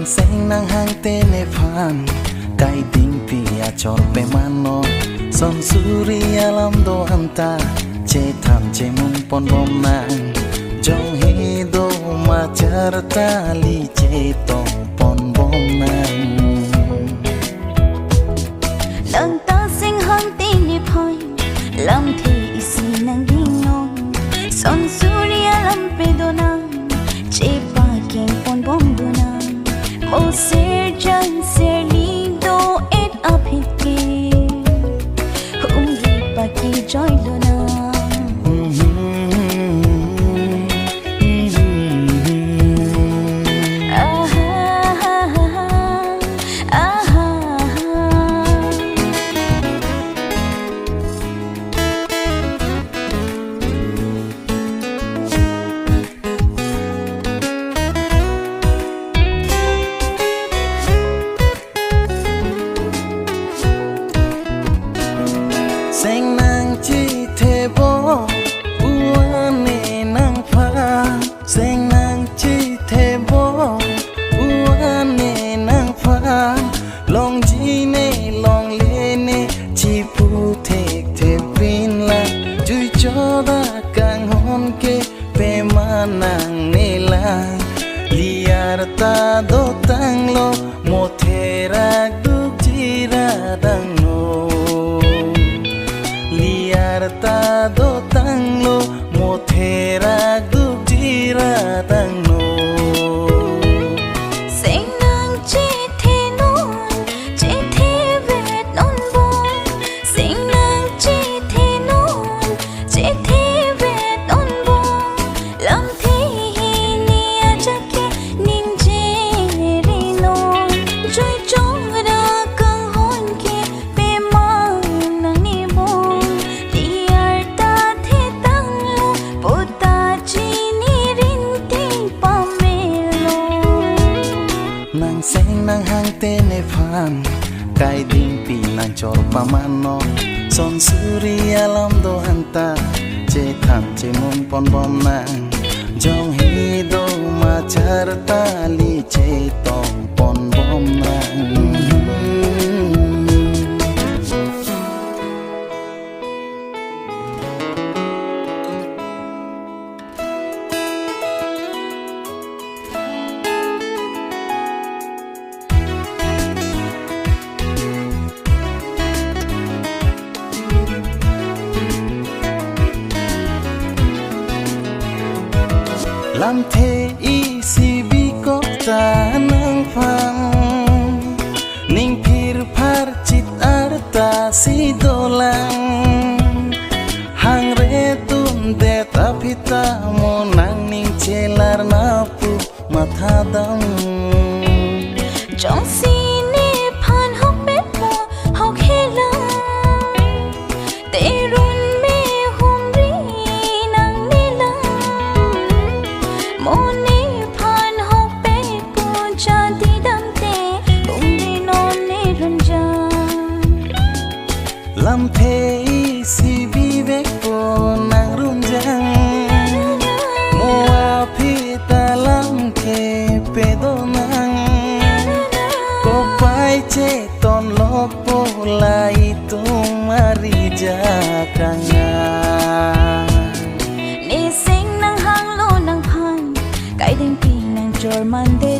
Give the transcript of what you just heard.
seng nang hang tene phan kai ding pia chor pe mano son suri alam do anta che tham che mung pon bom nang jong he do ma char ta li che tong pon bom nang lang ta seng hang tene phan lam the isi nang ding non son suri alam pe do nang che pa king pon bom do nang mo ser jan ser lindo et up hit ke ri pa ki joy do nang seng nang chi the bo uane nang pha seng nang chi the bo uane nang pha long ji ne long le ne chi pu thek the pin la chui cho da kang hon ke pe ma nang ne la liar ta do tang lo mo the ra du ji ra dang ta do tang lo mo thera gu jira tang no seng nang che the non che the vet non bo seng nang che the non che the vet non bo lam the ni a cha ke ning je ri non joy chong ra kang hon ke pe ma nang ni bo nang seng nang hang tene phan kai ding pi nang chor pa mano son suri alam do anta che tham che mon pon bom nang jong he do ma char ta li che tong pon bom nang lam the i si bi ko ta nang phang ning phir phar chit arta si dolang hang re tun de ta phita mo nang ning chelar na pu matha dam trong si ne phan hok be po hok hela te run me hum ri nang ne la mo ne phan hok be po cha di dam te hum ri non ne run ja lam the i si bi ve po nang run jang mo a phita lam ke pe do nang ko pai che ton lo po lai tu mari ja kanga ni sing nang hang lo nang phan kai ding pi nang jor man de